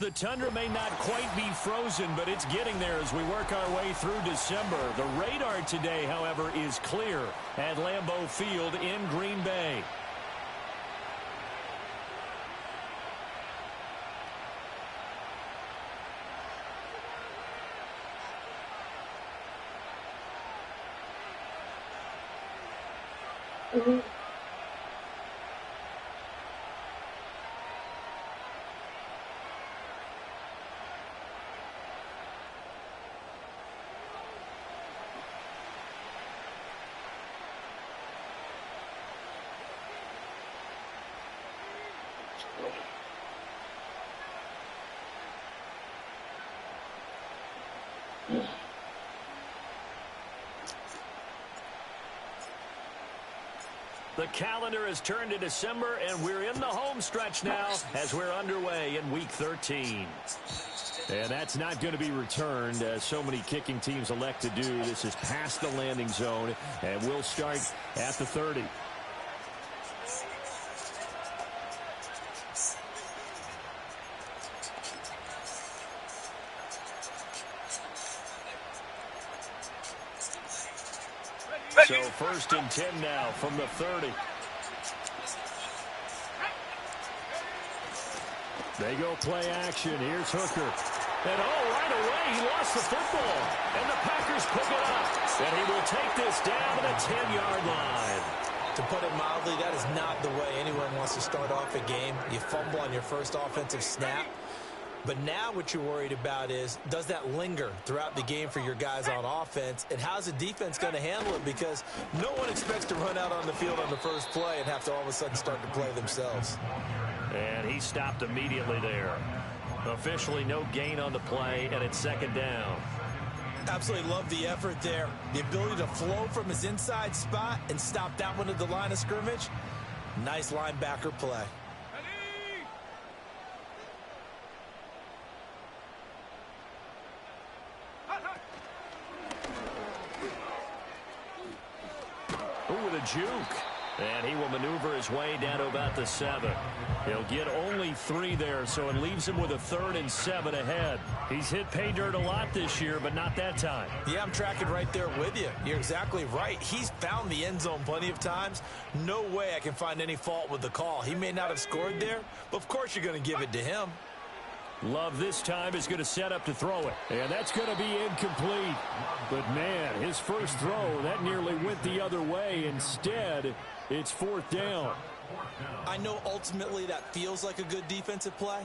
The tundra may not quite be frozen, but it's getting there as we work our way through December. The radar today, however, is clear at Lambeau Field in Green Bay. The calendar has turned to December, and we're in the home stretch now as we're underway in Week 13. And that's not going to be returned, as so many kicking teams elect to do. This is past the landing zone, and we'll start at the 30. So 1st and 10 now from the 30. They go play action. Here's Hooker. And right away he lost the football. And the Packers pick it up. And he will take this down to the 10-yard line. To put it mildly, that is not the way anyone wants to start off a game. You fumble on your first offensive snap. But now what you're worried about is, does that linger throughout the game for your guys on offense? And how's the defense going to handle it? Because no one expects to run out on the field on the first play and have to all of a sudden start to play themselves. And he stopped immediately there. Officially no gain on the play, and it's 2nd down. Absolutely love the effort there. The ability to flow from his inside spot and stop that one at the line of scrimmage. Nice linebacker play. Juke. And he will maneuver his way down to about the 7. He'll get only 3 there, so it leaves him with a 3rd and 7 ahead. He's hit pay dirt a lot this year, but not that time. Yeah, I'm tracking right there with you. You're exactly right. He's found the end zone plenty of times. No way I can find any fault with the call. He may not have scored there, but of course you're going to give it to him. Love this time is going to set up to throw it. And that's going to be incomplete. But, man, his first throw, that nearly went the other way. Instead, it's 4th down. I know ultimately that feels like a good defensive play,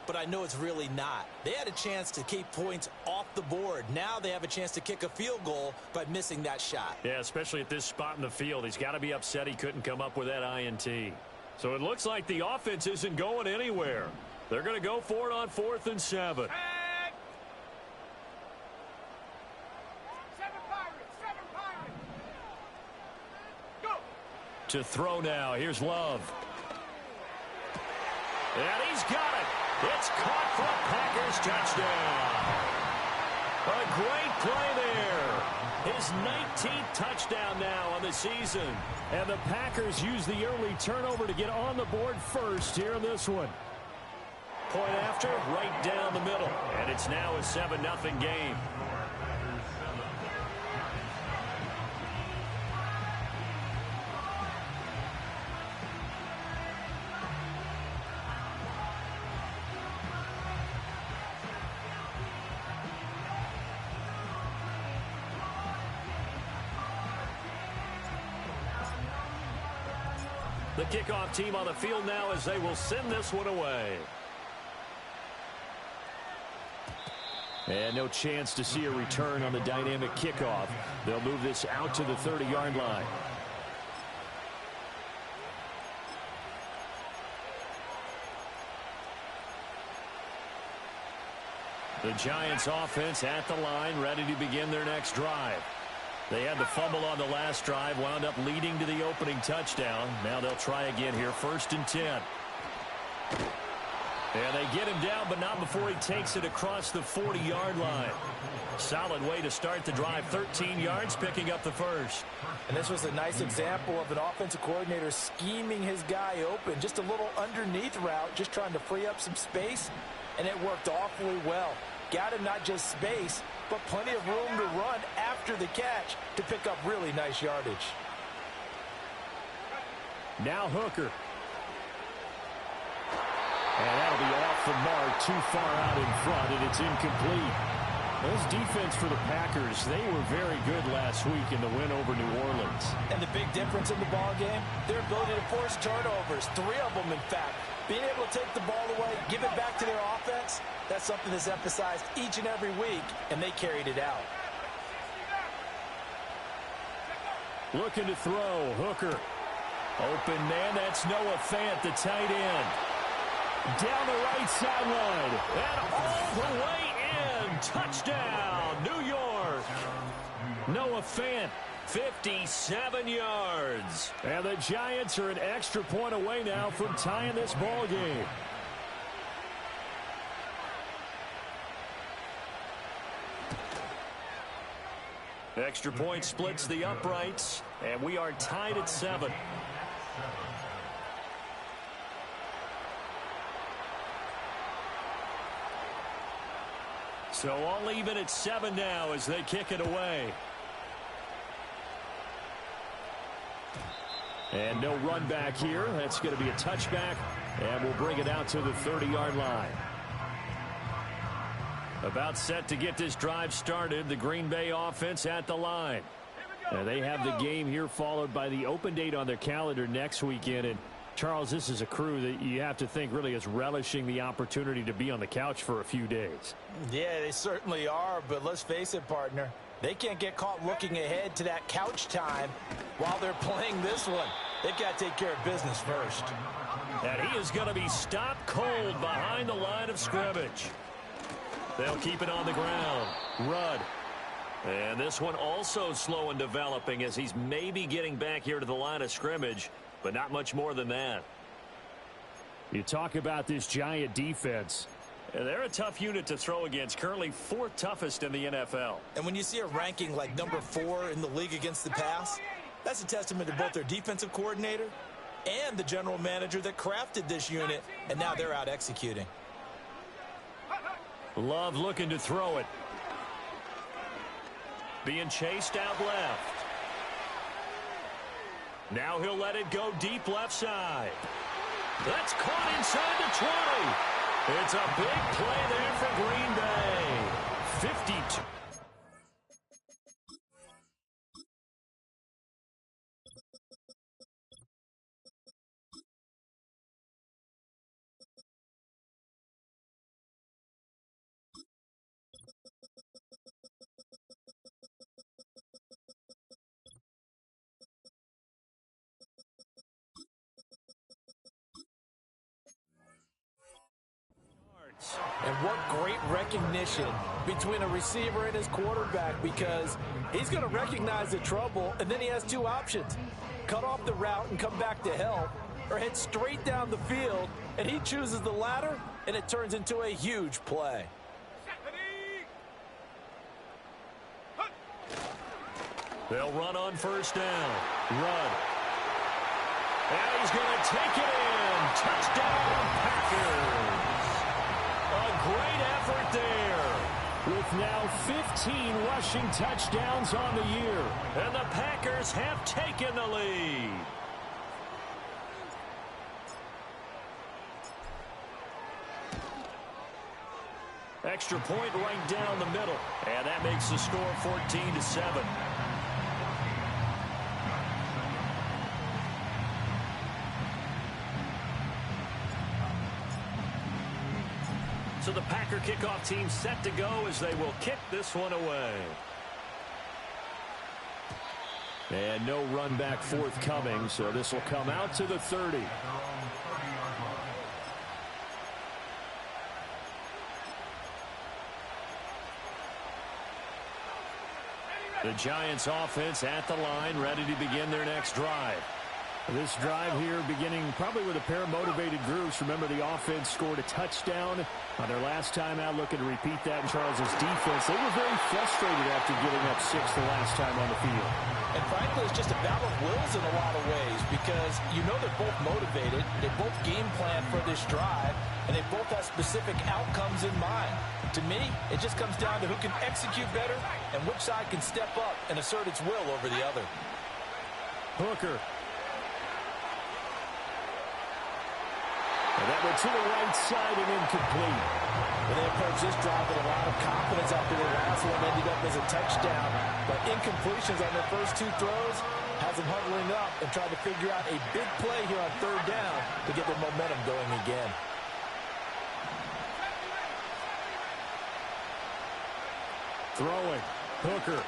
but I know it's really not. They had a chance to keep points off the board. Now they have a chance to kick a field goal by missing that shot. Yeah, especially at this spot in the field. He's got to be upset he couldn't come up with that INT. So it looks like the offense isn't going anywhere. They're going to go for it on 4th and 7. To throw now. Here's Love. And he's got it. It's caught for a Packers touchdown. A great play there. His 19th touchdown now on the season. And the Packers use the early turnover to get on the board first here in this one. Point after, right down the middle. And it's now a 7-0 game. The kickoff team on the field now as they will send this one away. And no chance to see a return on the dynamic kickoff. They'll move this out to the 30-yard line. The Giants offense at the line, ready to begin their next drive. They had the fumble on the last drive, wound up leading to the opening touchdown. Now they'll try again here, 1st and 10. And they get him down, but not before he takes it across the 40-yard line. Solid way to start the drive. 13 yards, picking up the first. And this was a nice example of an offensive coordinator scheming his guy open. Just a little underneath route, just trying to free up some space, and it worked awfully well. Got him not just space, but plenty of room to run after the catch to pick up really nice yardage. Now Hooker. And that'll be off the mark, too far out in front, and it's incomplete. This defense for the Packers, they were very good last week in the win over New Orleans. And the big difference in the ball game, their ability to force turnovers, 3 of them in fact. Being able to take the ball away, give it back to their offense, that's something that's emphasized each and every week, and they carried it out. Looking to throw, Hooker. Open man, that's Noah Fant, the tight end. Down the right sideline, and all the way in. Touchdown, New York. Noah Fant, 57 yards. And the Giants are an extra point away now from tying this ball game. Extra point splits the uprights, and we are tied at 7. So all even at 7 now as they kick it away. And no run back here. That's going to be a touchback, and we'll bring it out to the 30-yard line. About set to get this drive started. The Green Bay offense at the line. They have the game here followed by the open date on their calendar next weekend. And Charles, this is a crew that you have to think really is relishing the opportunity to be on the couch for a few days. Yeah, they certainly are, but let's face it, partner. They can't get caught looking ahead to that couch time while they're playing this one. They've got to take care of business first. And he is going to be stopped cold behind the line of scrimmage. They'll keep it on the ground. Rudd. And this one also slow in developing as he's maybe getting back here to the line of scrimmage, but not much more than that. You talk about this Giant defense. They're a tough unit to throw against, currently 4th toughest in the NFL. And when you see a ranking like number 4 in the league against the pass, that's a testament to both their defensive coordinator and the general manager that crafted this unit, and now they're out executing. Love looking to throw it. Being chased out left. Now he'll let it go deep left side. That's caught inside the 20. It's a big play there for Green Bay. 52. And what great recognition between a receiver and his quarterback, because he's going to recognize the trouble, and then he has 2 options. Cut off the route and come back to help, or head straight down the field, and he chooses the latter, and it turns into a huge play. They'll run on first down. Rudd. And he's going to take it in. Touchdown, Packers. A great effort there. With now 15 rushing touchdowns on the year. And the Packers have taken the lead. Extra point right down the middle. And that makes the score 14-7. So the Packer kickoff team set to go as they will kick this one away. And no run back forthcoming, so this will come out to the 30. The Giants offense at the line, ready to begin their next drive. This drive here beginning probably with a pair of motivated groups. Remember, the offense scored a touchdown on their last time out, looking to repeat that in Charles's defense. They were very frustrated after giving up 6 the last time on the field. And frankly, it's just a battle of wills in a lot of ways because you know they're both motivated. They both game plan for this drive, and they both have specific outcomes in mind. To me, it just comes down to who can execute better and which side can step up and assert its will over the other. Hooker. And that went to the right side and incomplete. Well, they approached this drive with a lot of confidence after the last one ended up as a touchdown. But incompletions on their first 2 throws has them huddling up and trying to figure out a big play here on 3rd down to get their momentum going again. Throwing. Hooker.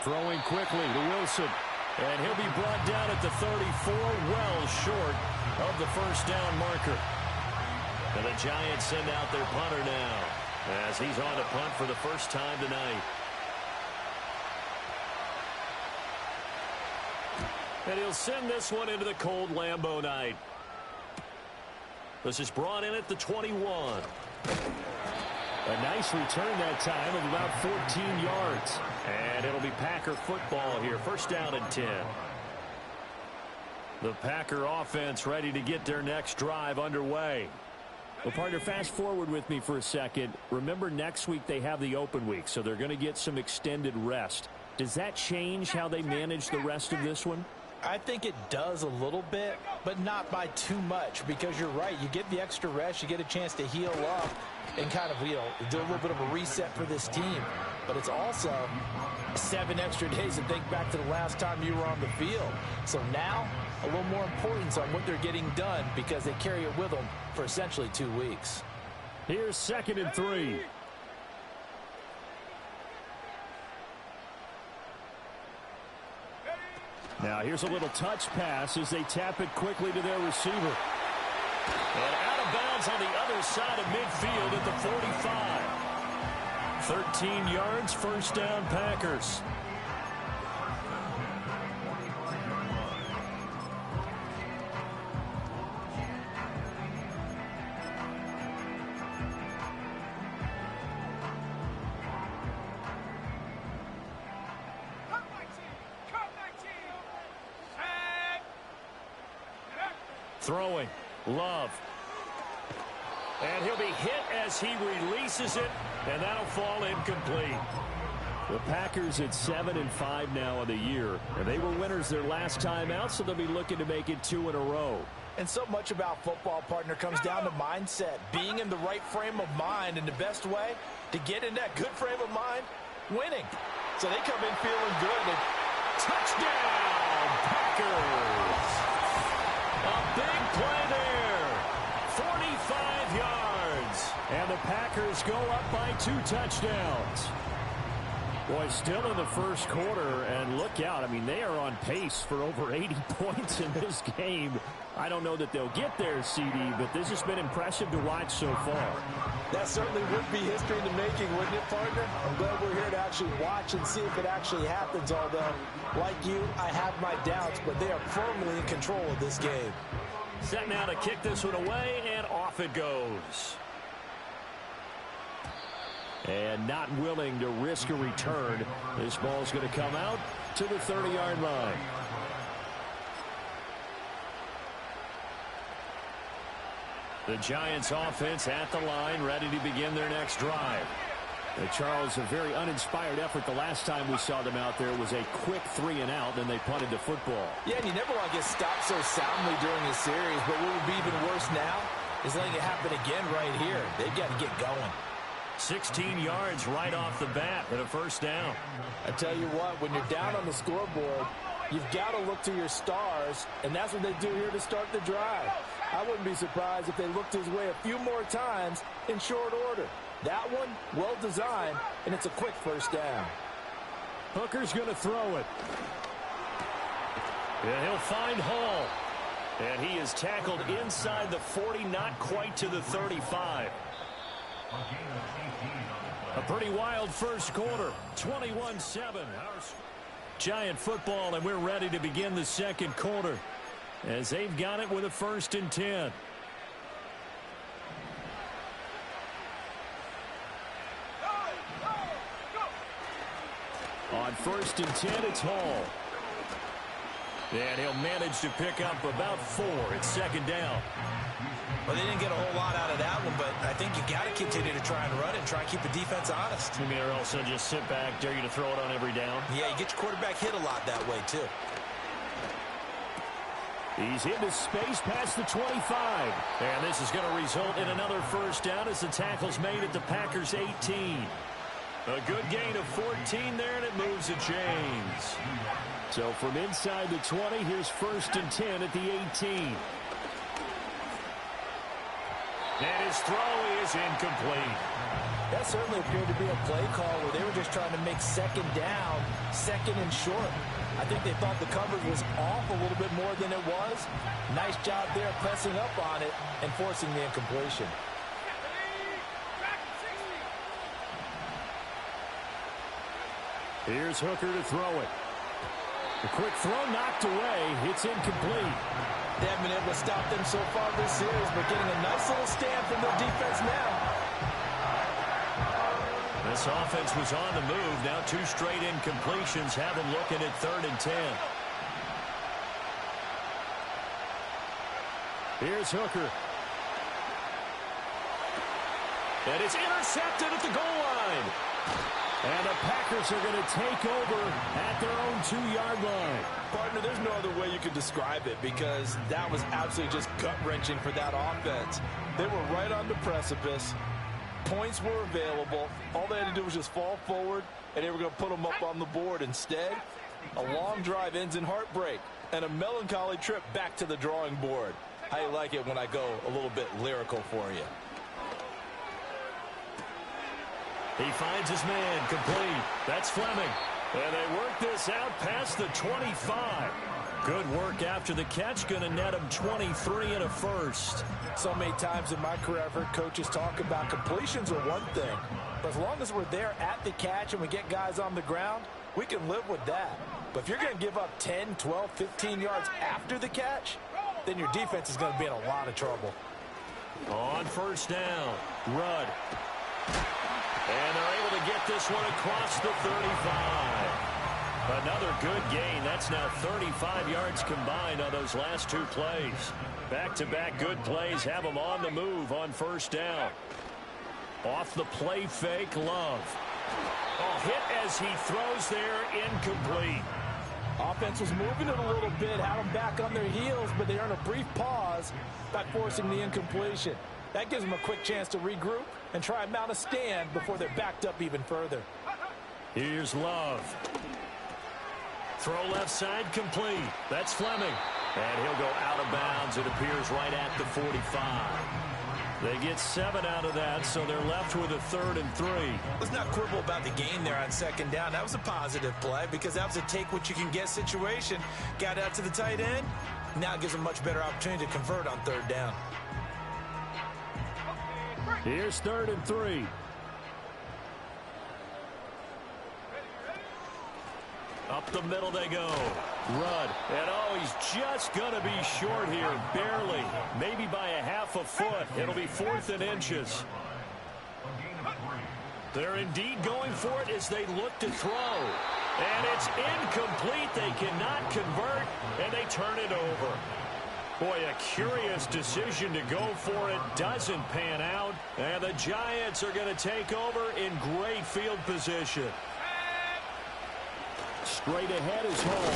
Throwing quickly to Wilson. And he'll be brought down at the 34, well short of the first down marker. And the Giants send out their punter now as he's on to punt for the first time tonight. And he'll send this one into the cold Lambeau night. This is brought in at the 21. A nice return that time of about 14 yards. And it'll be Packer football here. First down and 10. The Packer offense ready to get their next drive underway. Well, partner, fast forward with me for a second. Remember, next week they have the open week, so they're going to get some extended rest. Does that change how they manage the rest of this one? I think it does a little bit, but not by too much, because you're right. You get the extra rest, you get a chance to heal up and kind of, do a little bit of a reset for this team. But it's also 7 extra days to think back to the last time you were on the field. So now, a little more importance on what they're getting done because they carry it with them for essentially 2 weeks. Here's 2nd and 3. Now here's a little touch pass as they tap it quickly to their receiver. And out of bounds on the other side of midfield at the 45. 13 yards, first down Packers. Throwing. Love. And he'll be hit as he releases it, and that'll fall incomplete. The Packers at 7-5 now in the year, and they were winners their last time out, so they'll be looking to make it 2 in a row. And so much about football, partner, comes down to mindset, being in the right frame of mind, and the best way to get in that good frame of mind, winning. So they come in feeling good, and touchdown, Packers! A big play there. 45 yards. And the Packers go up by 2 touchdowns. Boy, still in the first quarter, and look out. I mean, they are on pace for over 80 points in this game. I don't know that they'll get there, CD, but this has been impressive to watch so far. That certainly would be history in the making, wouldn't it, partner? I'm glad we're here to actually watch and see if it actually happens, although, like you, I have my doubts, but they are firmly in control of this game. Set now to kick this one away, and off it goes. And not willing to risk a return. This ball's going to come out to the 30-yard line. The Giants offense at the line, ready to begin their next drive. Charles, a very uninspired effort the last time we saw them out there was a quick 3-and-out, then they punted the football. Yeah, and you never want to get stopped so soundly during a series, but what would be even worse now is letting it happen again right here. They've got to get going. 16 yards right off the bat and a first down. I tell you what, when you're down on the scoreboard, you've got to look to your stars, and that's what they do here to start the drive. I wouldn't be surprised if they looked his way a few more times in short order. That one, well designed, and it's a quick first down. Hooker's going to throw it. And he'll find Hall. And he is tackled inside the 40, not quite to the 35. A pretty wild first quarter, 21-7. Giant football, and we're ready to begin the second quarter. as they've got it with a 1st and 10. On 1st and 10, it's Hall. And he'll manage to pick up about 4. It's 2nd down. Well, they didn't get a whole lot out of that one, but I think you got to continue to try and run it and try and keep the defense honest. You mean, or else they'll just sit back, dare you to throw it on every down? Yeah, you get your quarterback hit a lot that way, too. He's into space past the 25. And this is going to result in another 1st down as the tackle's made at the Packers' 18. A good gain of 14 there, and it moves the chains. So from inside the 20, here's 1st and 10 at the 18. And his throw is incomplete. That certainly appeared to be a play call where they were just trying to make 2nd down, 2nd and short. I think they thought the coverage was off a little bit more than it was. Nice job there pressing up on it and forcing the incompletion. Here's Hooker to throw it. A quick throw knocked away. It's incomplete. They haven't been able to stop them so far this series, but getting a nice little stand from their defense now. This offense was on the move. Now 2 straight incompletions have them looking at 3rd and 10. Here's Hooker. And it's intercepted at the goal line. And the Packers are going to take over at their own 2-yard line. Partner, there's no other way you could describe it because that was absolutely just gut-wrenching for that offense. They were right on the precipice. Points were available. All they had to do was just fall forward, and they were going to put them up on the board. Instead, a long drive ends in heartbreak and a melancholy trip back to the drawing board. I like it when I go a little bit lyrical for you. He finds his man, complete. That's Fleming. And they work this out past the 25. Good work after the catch. Going to net him 23 and a 1st. So many times in my career, I've heard coaches talk about completions are one thing. But as long as we're there at the catch and we get guys on the ground, we can live with that. But if you're going to give up 10, 12, 15 yards after the catch, then your defense is going to be in a lot of trouble. On 1st down, Rudd. And they're able to get this one across the 35. Another good gain. That's now 35 yards combined on those last 2 plays. Back-to-back good plays have them on the move on 1st down. Off the play fake, Love. Oh, hit as he throws there, incomplete. Offense was moving it a little bit, had them back on their heels, but they earn a brief pause by forcing the incompletion. That gives them a quick chance to regroup and try and mount a stand before they're backed up even further. Here's Love. Throw left side, complete. That's Fleming. And he'll go out of bounds, it appears, right at the 45. They get 7 out of that, so they're left with a 3rd and 3. Let's not quibble about the gain there on 2nd down. That was a positive play because that was a take-what-you-can-get situation. Got out to the tight end. Now it gives them a much better opportunity to convert on 3rd down. Here's 3rd and 3. Up the middle they go. Rudd. And oh, he's just going to be short here. Barely. Maybe by a half a foot. It'll be 4th and inches. They're indeed going for it as they look to throw. And it's incomplete. They cannot convert, and they turn it over. Boy, a curious decision to go for it. Doesn't pan out. And the Giants are going to take over in great field position. Straight ahead is Hall.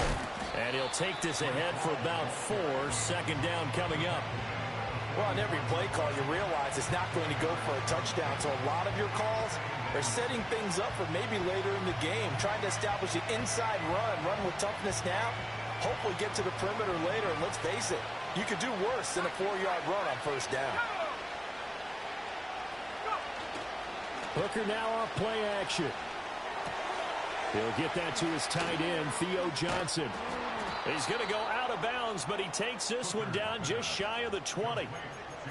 And he'll take this ahead for about 4. 2nd down coming up. Well, on every play call, you realize it's not going to go for a touchdown. So a lot of your calls are setting things up for maybe later in the game, trying to establish the inside run with toughness now. Hopefully get to the perimeter later. And let's face it, you could do worse than a 4-yard run on 1st down. Hooker now off play action. He'll get that to his tight end, Theo Johnson. He's going to go out of bounds, but he takes this one down just shy of the 20.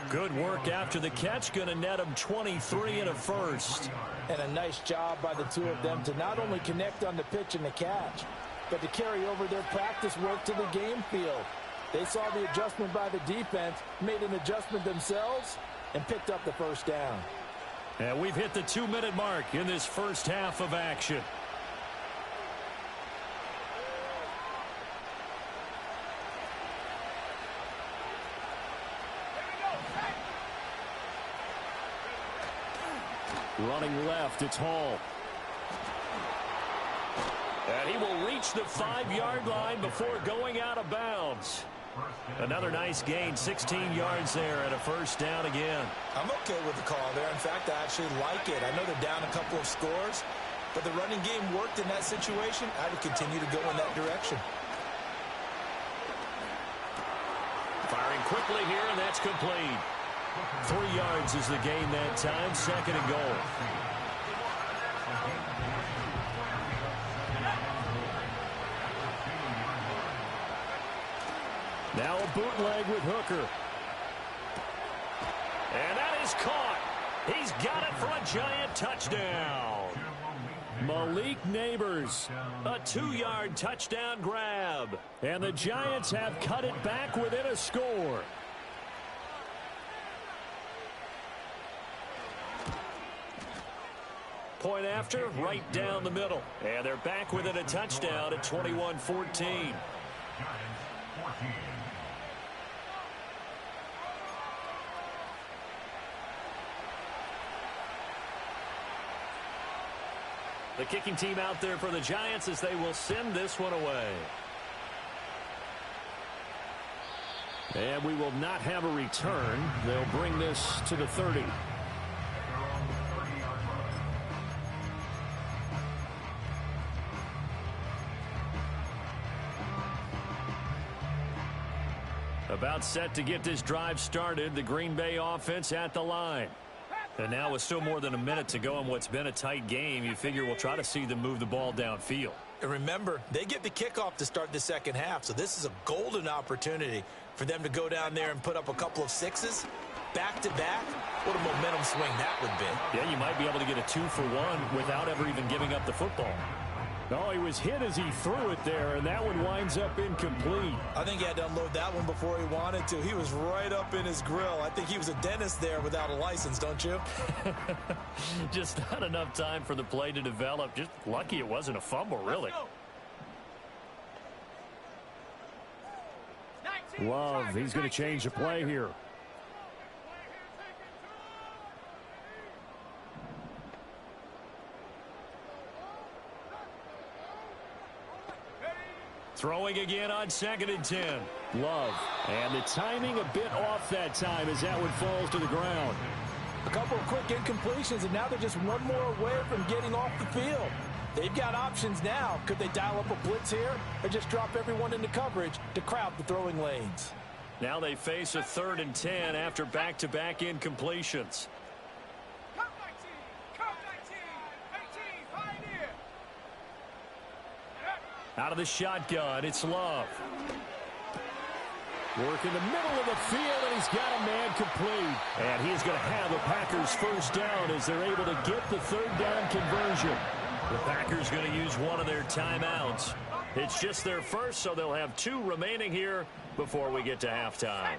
Good work after the catch. Going to net him 23 and a 1st. And a nice job by the 2 of them to not only connect on the pitch and the catch, but to carry over their practice work to the game field. They saw the adjustment by the defense, made an adjustment themselves, and picked up the first down. And we've hit the 2-minute mark in this first half of action. Running left, it's Hall. And he will reach the 5-yard line before going out of bounds. Another nice gain, 16 yards there and a first down again. I'm okay with the call there. In fact, I actually like it. I know they're down a couple of scores, but the running game worked in that situation. I would continue to go in that direction. Firing quickly here, and that's complete. 3 yards is the gain that time, second and goal. Now a bootleg with Hooker. And that is caught. He's got it for a Giant touchdown. Malik Neighbors, a 2-yard touchdown grab. And the Giants have cut it back within a score. Point after, right down the middle. And they're back within a touchdown at 21-14. The kicking team out there for the Giants as they will send this one away. And we will not have a return. They'll bring this to the 30. About set to get this drive started. The Green Bay offense at the line. And now with still more than a minute to go in what's been a tight game, you figure we'll try to see them move the ball downfield. And remember, they get the kickoff to start the second half, so this is a golden opportunity for them to go down there and put up a couple of sixes back-to-back. What a momentum swing that would be. Yeah, you might be able to get a 2-for-1 without ever even giving up the football. No, he was hit as he threw it there, and that one winds up incomplete. I think he had to unload that one before he wanted to. He was right up in his grill. I think he was a dentist there without a license, don't you? Just not enough time for the play to develop. Just lucky it wasn't a fumble, really. Love, he's going to change the play here. Throwing again on 2nd and 10. Love. And the timing a bit off that time as that one falls to the ground. A couple of quick incompletions, and now they're just one more away from getting off the field. They've got options now. Could they dial up a blitz here or just drop everyone into coverage to crowd the throwing lanes? Now they face a 3rd and 10 after back-to-back incompletions. Out of the shotgun, it's Love. Work in the middle of the field, and he's got a man complete. And he is going to have the Packers first down as they're able to get the 3rd down conversion. The Packers going to use one of their timeouts. It's just their first, so they'll have 2 remaining here before we get to halftime.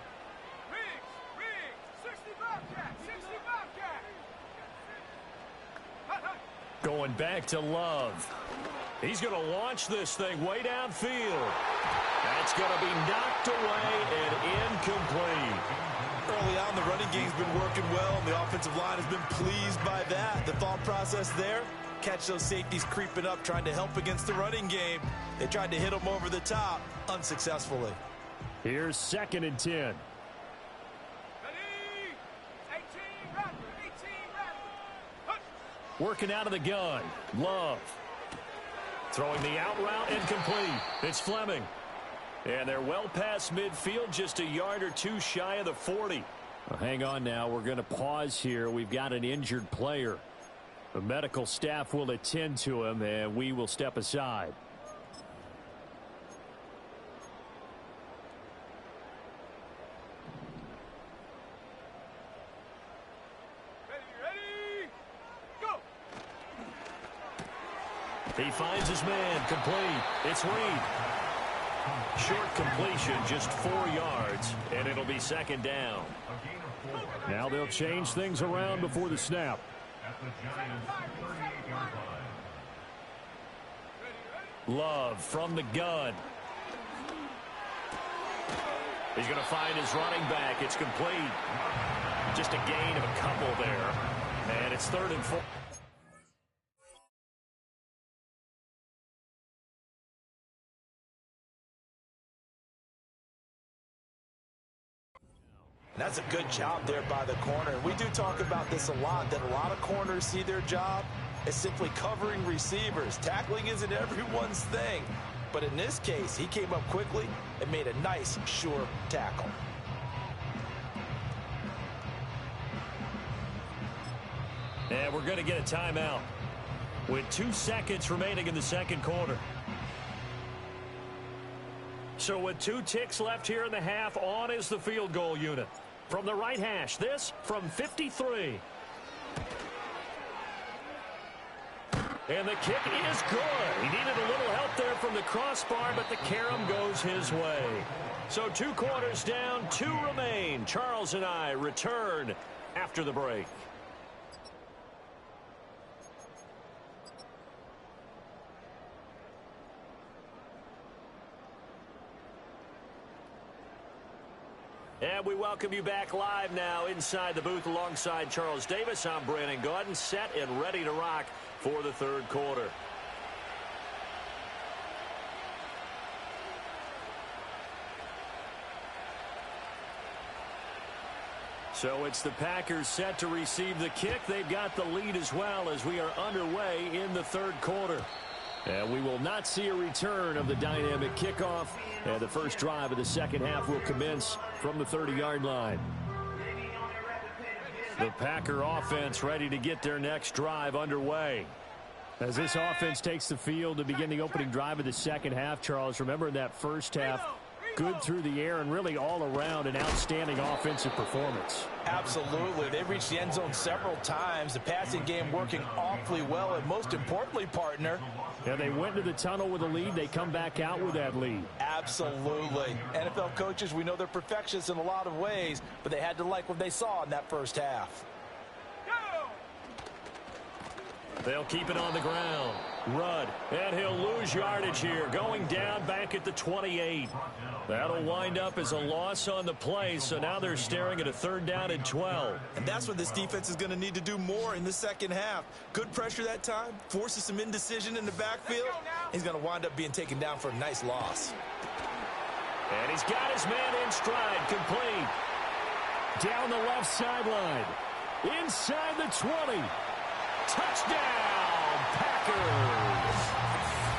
Going back to Love. He's going to launch this thing way downfield. That's going to be knocked away and incomplete. Early on, the running game's been working well, and the offensive line has been pleased by that. The thought process there, catch those safeties creeping up, trying to help against the running game. They tried to hit them over the top, unsuccessfully. Here's 2nd and 10. Working out of the gun. Love. Throwing the out route incomplete. It's Fleming. And they're well past midfield, just a yard or 2 shy of the 40. Well, hang on now. We're going to pause here. We've got an injured player. The medical staff will attend to him, and we will step aside. He finds his man complete. It's Reed. Short completion, just 4 yards, and it'll be second down. Now they'll change things around before the snap. Love from the gun. He's going to find his running back. It's complete. Just a gain of a couple there. And it's 3rd and 4. That's a good job there by the corner. We do talk about this a lot, that a lot of corners see their job as simply covering receivers. Tackling isn't everyone's thing. But in this case, he came up quickly and made a nice, sure tackle. And we're going to get a timeout with 2 seconds remaining in the second quarter. So with 2 ticks left here in the half, on is the field goal unit. From the right hash, this from 53. And the kick is good. He needed a little help there from the crossbar, but the carom goes his way. So 2 quarters down, 2 remain. Charles and I return after the break. And we welcome you back live now inside the booth alongside Charles Davis. I'm Brandon Gaudin, set and ready to rock for the third quarter. So it's the Packers set to receive the kick. They've got the lead as well as we are underway in the third quarter. And we will not see a return of the dynamic kickoff. And the first drive of the second half will commence from the 30-yard line. The Packer offense ready to get their next drive underway. As this offense takes the field to begin the opening drive of the second half, Charles, remember in that first half, good through the air and really all around an outstanding offensive performance. Absolutely. They reached the end zone several times. The passing game working awfully well. And most importantly, partner, yeah, they went to the tunnel with a lead. They come back out with that lead. Absolutely. NFL coaches, we know they're perfectionists in a lot of ways, but they had to like what they saw in that first half. They'll keep it on the ground. Rudd, and he'll lose yardage here. Going down back at the 28. That'll wind up as a loss on the play, so now they're staring at a 3rd down and 12. And that's what this defense is going to need to do more in the second half. Good pressure that time, forces some indecision in the backfield. He's going to wind up being taken down for a nice loss. And he's got his man in stride, complete. Down the left sideline. Inside the 20. Touchdown, Packers!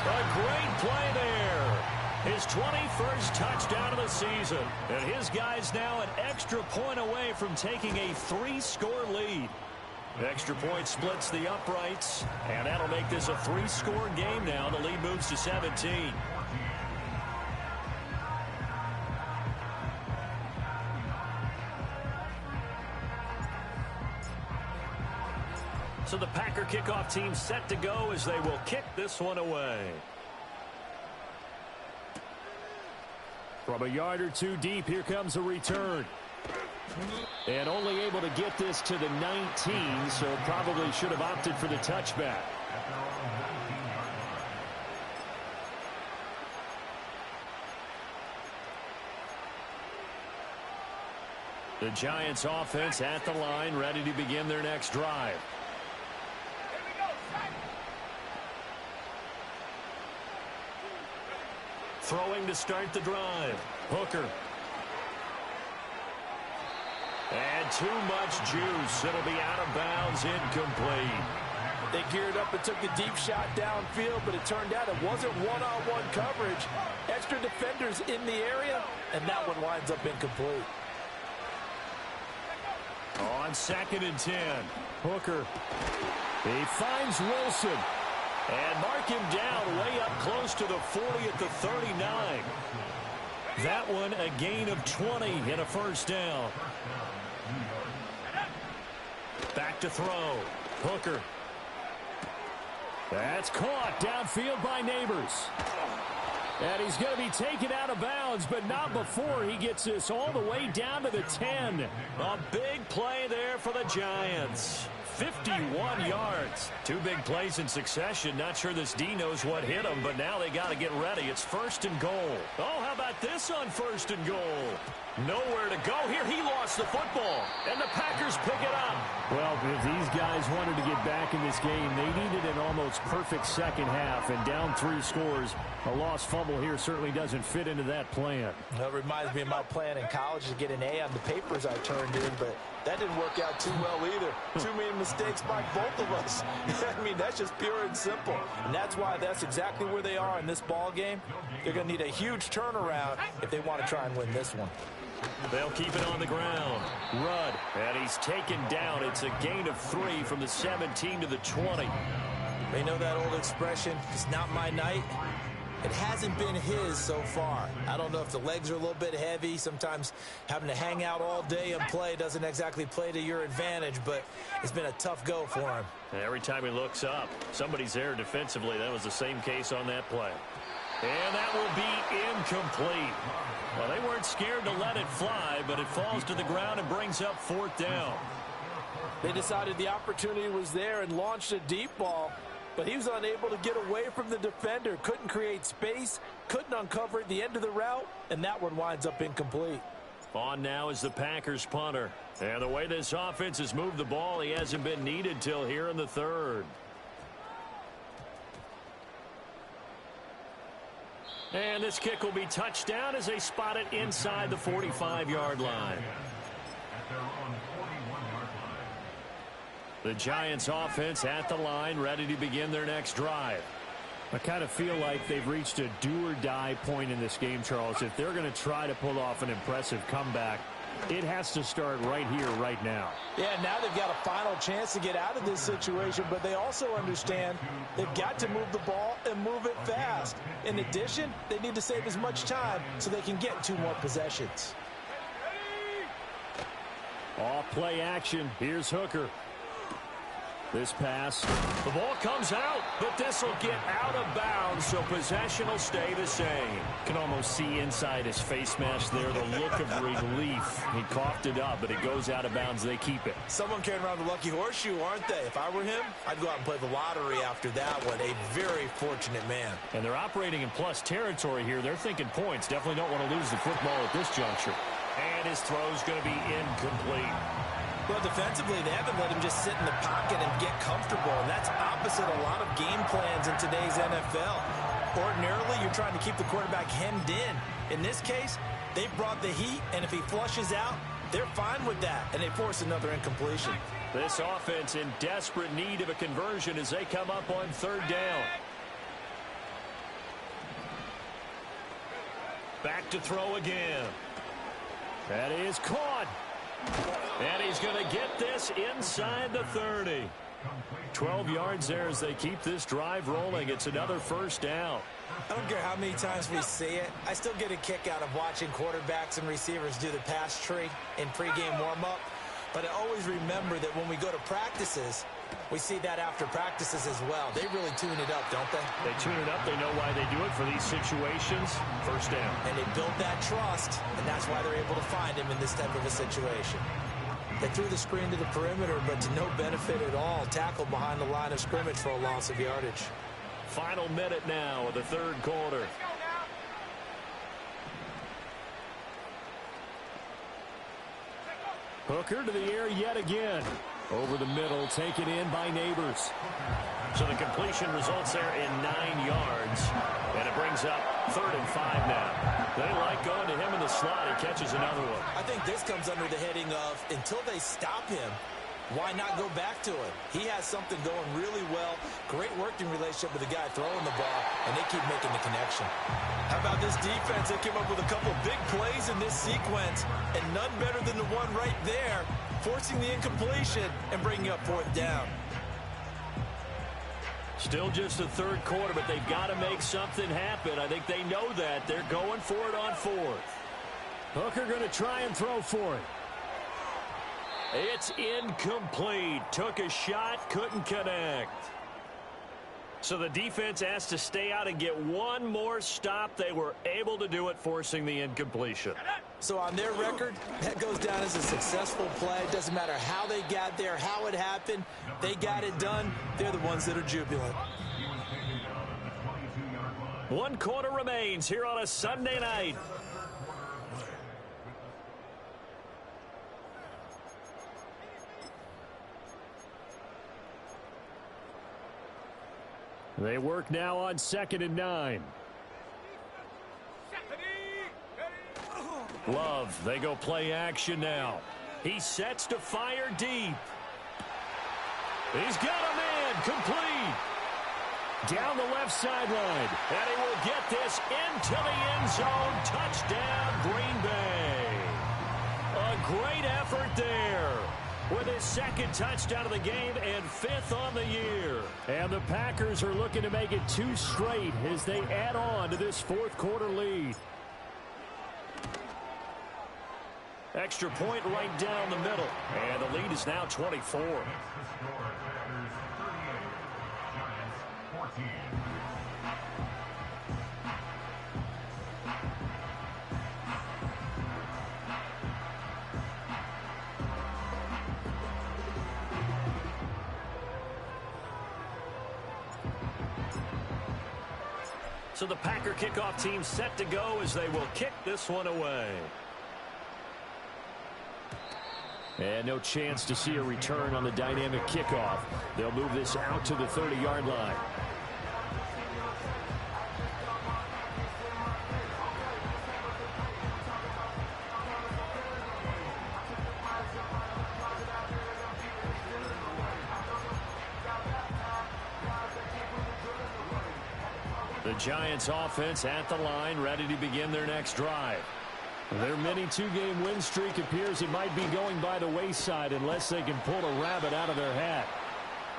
A great play there. His 21st touchdown of the season. And his guys now an extra point away from taking a 3-score lead. Extra point splits the uprights, and that'll make this a 3-score game now. The lead moves to 17. So the Packer kickoff team set to go as they will kick this one away. From a yard or 2 deep, here comes a return. And only able to get this to the 19, so probably should have opted for the touchback. The Giants offense at the line, ready to begin their next drive. Throwing to start the drive. Hooker. And too much juice. It'll be out of bounds, incomplete. They geared up and took the deep shot downfield, but it turned out it wasn't one-on-one coverage. Extra defenders in the area, and that one winds up incomplete. On 2nd and 10. Hooker. He finds Wilson. And mark him down way up close to the 40 at the 39. That one a gain of 20 and a 1st down. Back to throw. Hooker. That's caught downfield by Neighbors. And he's going to be taken out of bounds, but not before he gets this all the way down to the 10. A big play there for the Giants. 51 yards. Two big plays in succession. Not sure this D knows what hit him, but now they got to get ready. It's 1st and goal. Oh, how about this on 1st and goal? Nowhere to go here. He lost the football, and the Packers pick it up. Well, if these guys wanted to get back in this game, they needed an almost perfect second half, and down 3 scores. A lost fumble here certainly doesn't fit into that plan. Well, it reminds me of my plan in college to get an A on the papers I turned in, but that didn't work out too well either. Too many mistakes by both of us. I mean, that's just pure and simple. And that's why that's exactly where they are in this ball game. They're going to need a huge turnaround if they want to try and win this one. They'll keep it on the ground. Rudd, and he's taken down. It's a gain of 3 from the 17 to the 20. They know that old expression, it's not my night. It hasn't been his so far. I don't know if the legs are a little bit heavy. Sometimes having to hang out all day and play doesn't exactly play to your advantage, but it's been a tough go for him. And every time he looks up, somebody's there defensively. That was the same case on that play. And that will be incomplete. Well, they weren't scared to let it fly, but it falls to the ground and brings up 4th down. They decided the opportunity was there and launched a deep ball, but he was unable to get away from the defender. Couldn't create space, couldn't uncover at the end of the route, and that one winds up incomplete. On now is the Packers punter. And the way this offense has moved the ball, he hasn't been needed till here in the 3rd. And this kick will be touchdown as they spot it inside the 45-yard line. The Giants offense at the line, ready to begin their next drive. I kind of feel like they've reached a do-or-die point in this game, Charles. If they're going to try to pull off an impressive comeback, it has to start right here, right now. Yeah, now they've got a final chance to get out of this situation, but they also understand they've got to move the ball and move it fast. In addition, they need to save as much time so they can get 2 more possessions. Off play action. Here's Hooker. This pass. The ball comes out, but this will get out of bounds, so possession will stay the same. Can almost see inside his face mask there the look of relief. He coughed it up, but it goes out of bounds. They keep it. Someone carrying around the lucky horseshoe, aren't they? If I were him, I'd go out and play the lottery after that one. A very fortunate man. And they're operating in plus territory here. They're thinking points. Definitely don't want to lose the football at this juncture. And his throw's going to be incomplete. Well, defensively, they haven't let him just sit in the pocket and get comfortable, and that's opposite a lot of game plans in today's NFL. Ordinarily, you're trying to keep the quarterback hemmed in. In this case, they brought the heat, and if he flushes out, they're fine with that, and they force another incompletion. This offense in desperate need of a conversion as they come up on 3rd down. Back to throw again. That is caught. And he's going to get this inside the 30. 12 yards there as they keep this drive rolling. It's another 1st down. I don't care how many times we see it. I still get a kick out of watching quarterbacks and receivers do the pass tree in pregame warm-up. But I always remember that when we go to practices, we see that after practices as well. They really tune it up, don't they? They tune it up. They know why they do it for these situations. 1st down. And they built that trust, and that's why they're able to find him in this type of a situation. They threw the screen to the perimeter, but to no benefit at all. Tackled behind the line of scrimmage for a loss of yardage. Final minute now of the 3rd quarter. Hooker to the air yet again. Over the middle, taken in by Neighbors. So the completion results there in 9 yards. And it brings up 3rd and 5 now. They like going to him in the slot. He catches another one. I think this comes under the heading of, until they stop him, why not go back to him? He has something going really well. Great working relationship with the guy throwing the ball, and they keep making the connection. How about this defense? They came up with a couple big plays in this sequence, and none better than the one right there, forcing the incompletion and bringing up 4th down. Still just the 3rd quarter, but they've got to make something happen. I think they know that. They're going for it on 4th. Hooker going to try and throw for it. It's incomplete. Took a shot, couldn't connect. So the defense asked to stay out and get one more stop. They were able to do it, forcing the incompletion. So on their record, that goes down as a successful play. It doesn't matter how they got there, how it happened. They got it done. They're the ones that are jubilant. 1 quarter remains here on a Sunday night. They work now on 2nd and 9. Love, they go play action now. He sets to fire deep. He's got a man complete. Down the left sideline. And he will get this into the end zone. Touchdown, Green Bay. A great effort there with his 2nd touchdown of the game and 5th on the year. And the Packers are looking to make it 2 straight as they add on to this 4th quarter lead. Extra point right down the middle. And the lead is now 24. So the Packer kickoff team set to go as they will kick this one away. And no chance to see a return on the dynamic kickoff. They'll move this out to the 30-yard line. The Giants offense at the line, ready to begin their next drive. Their mini 2-game win streak appears it might be going by the wayside unless they can pull a rabbit out of their hat.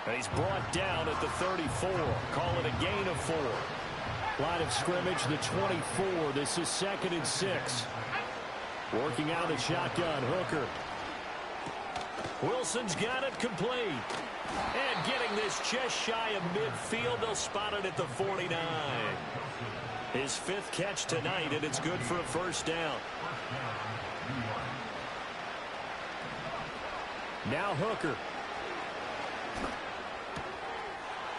And he's brought down at the 34. Call it a gain of 4. Line of scrimmage, the 24. This is 2nd and 6. Working out of the shotgun, Hooker. Wilson's got it complete. And getting this just shy of midfield, they'll spot it at the 49. His 5th catch tonight, and it's good for a 1st down. Now Hooker.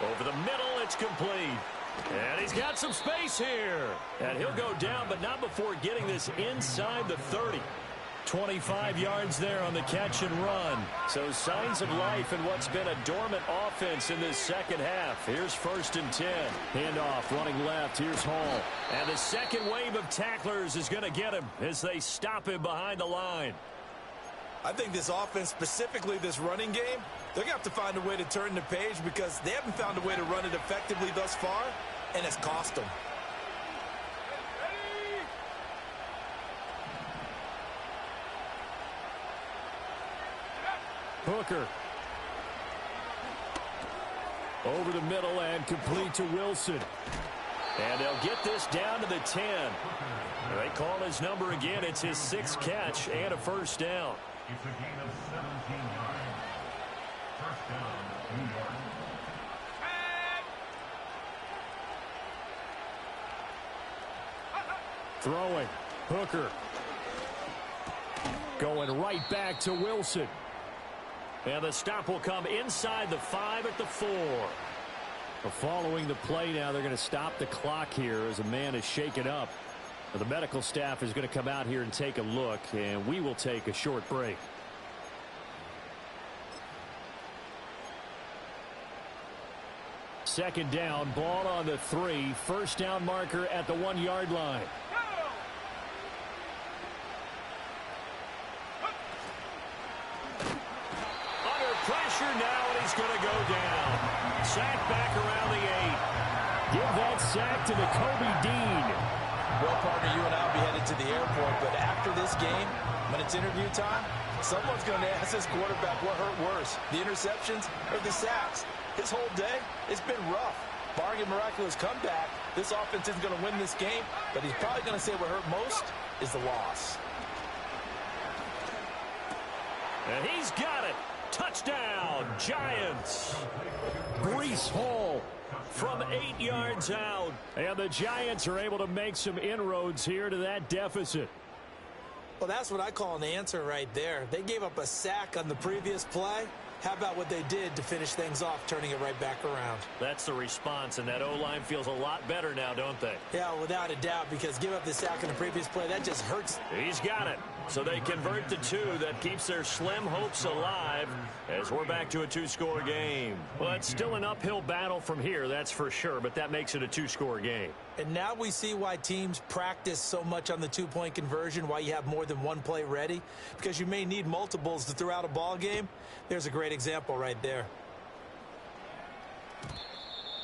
Over the middle, it's complete. And he's got some space here. And he'll go down, but not before getting this inside the 30. 25 yards there on the catch and run. So signs of life in what's been a dormant offense in this 2nd half. Here's 1st and 10. Handoff running left. Here's Hall. And the 2nd wave of tacklers is going to get him as they stop him behind the line. I think this offense, specifically this running game, they're going to have to find a way to turn the page because they haven't found a way to run it effectively thus far, and it's cost them. Hooker. Over the middle and complete to Wilson. And they'll get this down to the 10. They call his number again. It's his 6th catch and a 1st down. It's a gain of 17 yards. 1st down, New York. Throwing. Hooker. Going right back to Wilson. And the stop will come inside the 5 at the 4. Following the play now, they're going to stop the clock here as a man is shaken up. The medical staff is going to come out here and take a look, and we will take a short break. Second down, ball on the 3. 1st down marker at the 1-yard line. Pressure now, and he's going to go down. Sack back around the 8. Give that sack to Kobe Dean. Well, partner, you and I will be headed to the airport, but after this game, when it's interview time, someone's going to ask this quarterback what hurt worse, the interceptions or the sacks. His whole day, it's been rough. Barring a miraculous comeback, this offense isn't going to win this game, but he's probably going to say what hurt most is the loss. And he's got it. Touchdown, Giants. Breece Hall from 8 yards out. And the Giants are able to make some inroads here to that deficit. Well, that's what I call an answer right there. They gave up a sack on the previous play. How about what they did to finish things off, turning it right back around? That's the response, and that O-line feels a lot better now, don't they? Yeah, without a doubt, because give up the sack on the previous play, that just hurts. He's got it. So they convert the 2. That keeps their slim hopes alive as we're back to a 2-score game. Well, it's still an uphill battle from here, that's for sure, but that makes it a 2-score game. And now we see why teams practice so much on the 2-point conversion, why you have more than one play ready, because you may need multiples to throw out a ball game. There's a great example right there.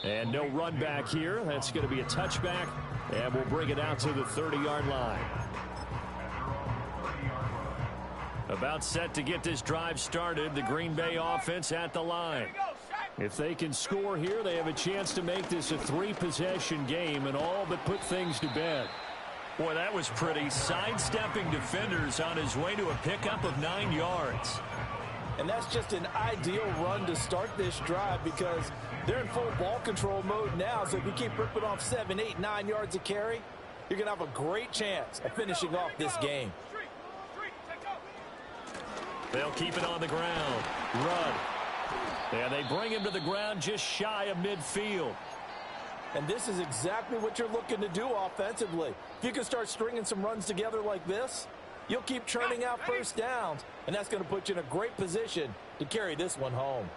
And no run back here. That's going to be a touchback, and we'll bring it out to the 30-yard line. About set to get this drive started, the Green Bay offense at the line. If they can score here, they have a chance to make this a 3-possession game and all but put things to bed. Boy, that was pretty. Sidestepping defenders on his way to a pickup of 9 yards. And that's just an ideal run to start this drive because they're in full ball control mode now. So if you keep ripping off 7, 8, 9 yards of carry, you're going to have a great chance at finishing off this game. They'll keep it on the ground. Run. And they bring him to the ground just shy of midfield. And this is exactly what you're looking to do offensively. If you can start stringing some runs together like this, you'll keep churning out first downs, and that's going to put you in a great position to carry this one home.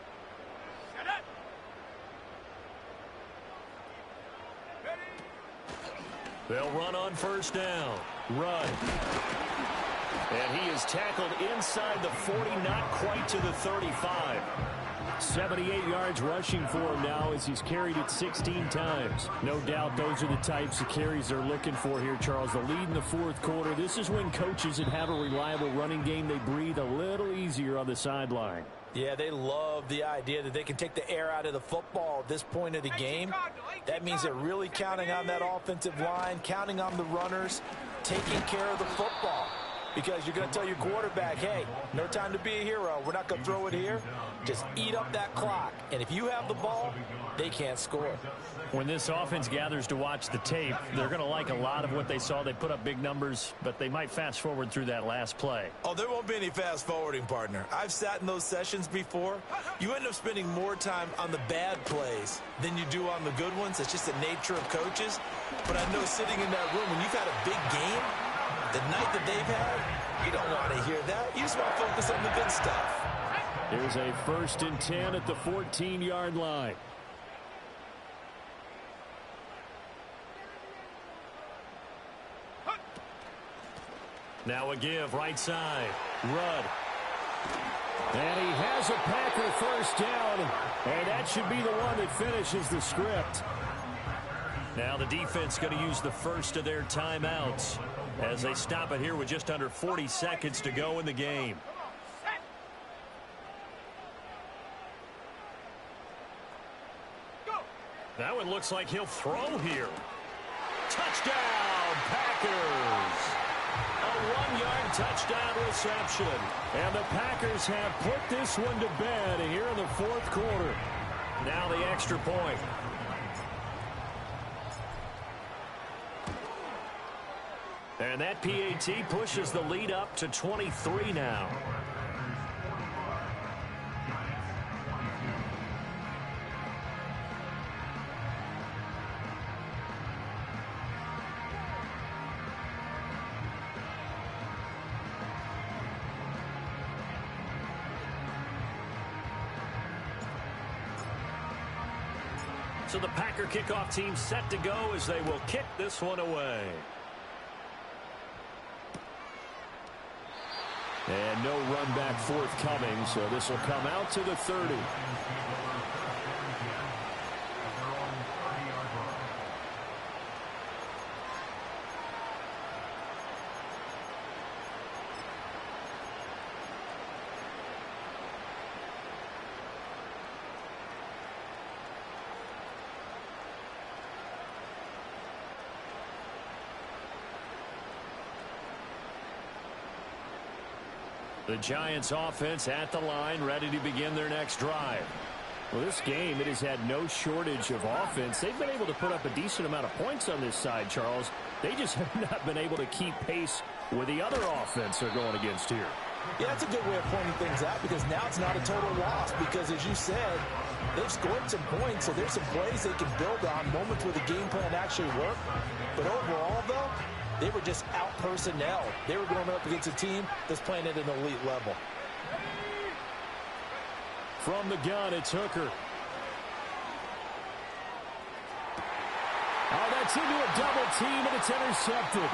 They'll run on first down. Run. And he is tackled inside the 40, not quite to the 35. 78 yards rushing for him now as he's carried it 16 times. No doubt those are the types of carries they're looking for here, Charles. The lead in the fourth quarter. This is when coaches that have a reliable running game, they breathe a little easier on the sideline. Yeah, they love the idea that they can take the air out of the football at this point of the game. That means they're really counting on that offensive line, counting on the runners, taking care of the football. Because you're going to tell your quarterback, hey, no time to be a hero. We're not going to throw it here. Just eat up that clock. And if you have the ball, they can't score. When this offense gathers to watch the tape, they're going to like a lot of what they saw. They put up big numbers, but they might fast forward through that last play. Oh, there won't be any fast forwarding, partner. I've sat in those sessions before. You end up spending more time on the bad plays than you do on the good ones. It's just the nature of coaches. But I know sitting in that room, when you've had a big game, the night that they've had, you don't want to hear that. You just want to focus on the good stuff. Here's a 1st and 10 at the 14-yard line. Now a give, right side. Rudd. And he has a Packer first down, and that should be the one that finishes the script. Now the defense going to use the first of their timeouts as they stop it here with just under 40 seconds to go in the game. That one looks like he'll throw here. Touchdown, Packers! A 1-yard touchdown reception. And the Packers have put this one to bed here in the fourth quarter. Now the extra point. And that PAT pushes the lead up to 23 now. So the Packer kickoff team set to go as they will kick this one away. And no run back forthcoming, so this will come out to the 30. The Giants offense at the line, ready to begin their next drive. Well, this game, it has had no shortage of offense. They've been able to put up a decent amount of points on this side, Charles. They just have not been able to keep pace with the other offense they're going against here. Yeah, that's a good way of pointing things out because now it's not a total loss because, as you said, they've scored some points, so there's some plays they can build on, moments where the game plan actually worked. But overall, though, they were just out-personnel. They were going up against a team that's playing at an elite level. From the gun, it's Hooker. Oh, that's into a double team, and it's intercepted.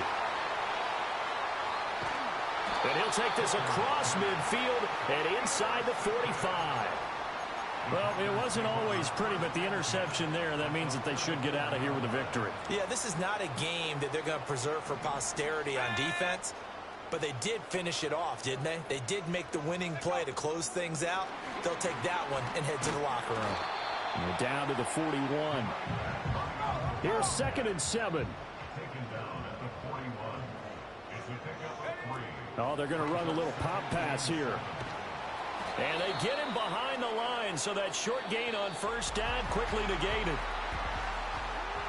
And he'll take this across midfield and inside the 45. Well, it wasn't always pretty, but the interception there, that means that they should get out of here with a victory. Yeah, this is not a game that they're going to preserve for posterity on defense, but they did finish it off, didn't they? They did make the winning play to close things out. They'll take that one and head to the locker room. And we're down to the 41. Here's 2nd and 7. Taken down at the 41 is the pickup of 3. Oh, they're going to run a little pop pass here. And they get him behind the line, so that short gain on first down quickly negated.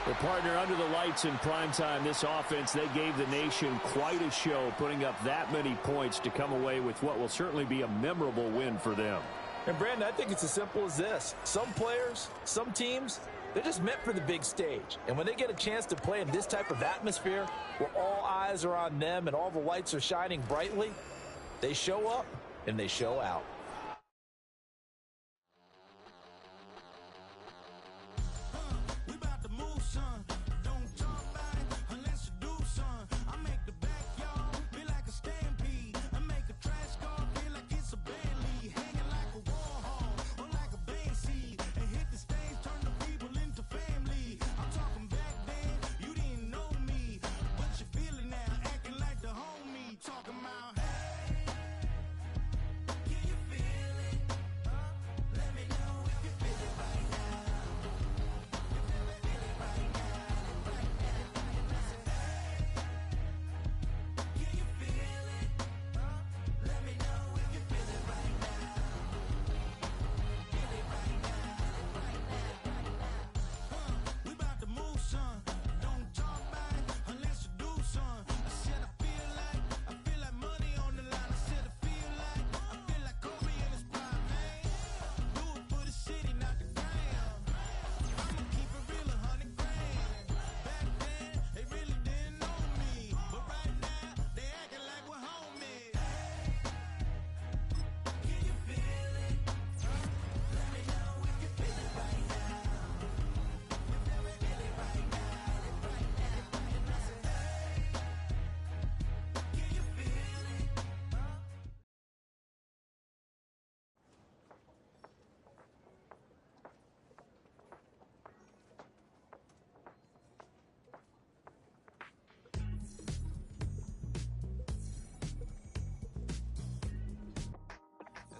Well, partner, under the lights in primetime, this offense, they gave the nation quite a show, putting up that many points to come away with what will certainly be a memorable win for them. And, Brandon, I think it's as simple as this. Some players, some teams, they're just meant for the big stage. And when they get a chance to play in this type of atmosphere where all eyes are on them and all the lights are shining brightly, they show up and they show out.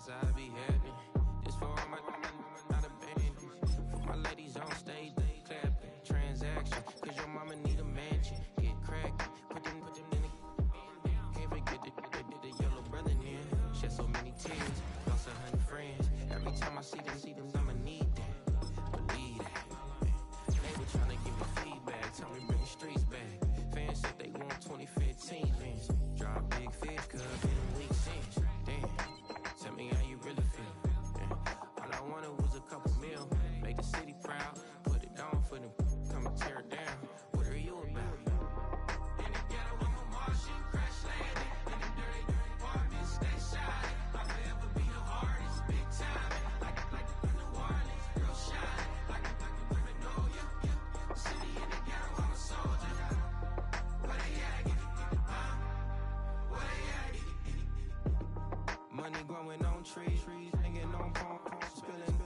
I be happy. This for all my not abandoned. For my ladies on stage, they clapping. Transaction, cause your mama need a mansion. Get cracked, put them in the. Can't forget the yellow brother in. Shed so many tears, lost 100 friends. Every time I see them, I'ma need that. Believe that. They were trying to give me feedback, tell me bring the streets back. Fans said they want 2015 Vince. Drop big fish, cause been weak since. Damn. Tell me how you really feel. Yeah. All I wanted was a couple mil. Make the city proud. Put it down for them. Come and tear it down. What are you about? In the ghetto, I'm a Martian. Crash landing. In the dirty apartments. Stay shy. I'll forever be the hardest. Big time. Like New Orleans. Girl shine. Like women know you. City in the ghetto, I'm a soldier. Where they at? Get it. Where they at? Get it. Money growing on trees, hanging on palm, spilling,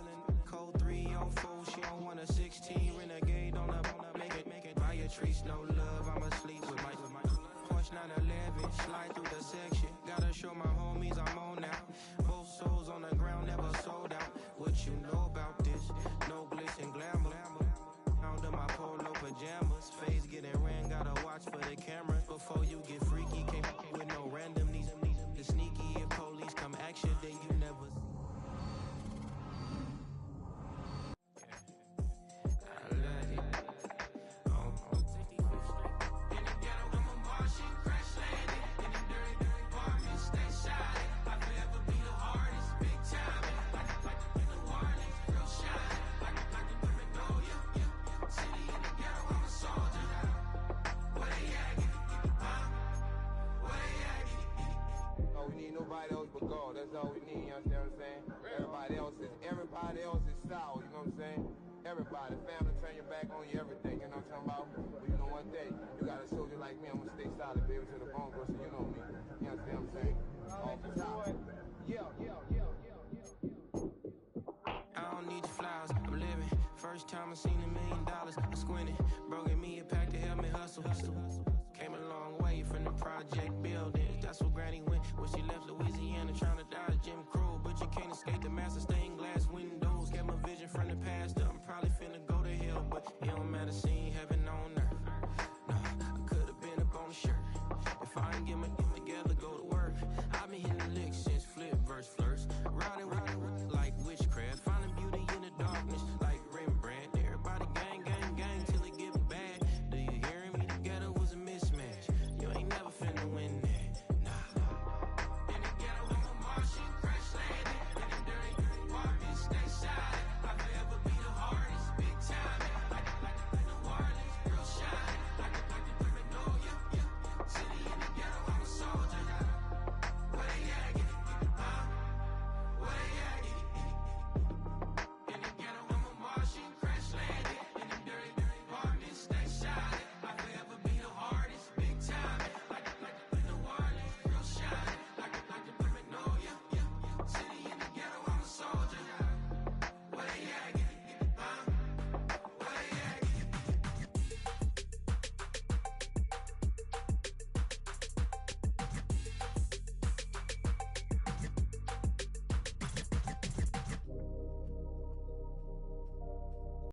code 304. She don't want a 16, renegade on up, make it. Buy a tree, no love. I'ma sleep with my Porsche 911, slide through the section. Gotta show my homies I'm on now. Both souls on the ground, never sold out. What you know about this? No glitz and glamour. Under my polo pajamas, face getting ran. Gotta watch for the cameras before you get freaky. Can't with no randomness. The sneaky if police God. That's all we need, you understand what I'm saying? Everybody else is sour, you know what I'm saying? Everybody, family, turn your back on you, everything, you know what I'm talking about? But you know one thing, you got a soldier like me, I'm gonna stay solid, baby, to the bone, bro, so you know me. You understand what I'm saying? Off the top. Yeah. I don't need your flowers, I'm living. First time I seen $1 million, I squinted. Bro, give me a pack to help me hustle. Came a long way from the project buildings. That's where Granny went when she left Louisiana trying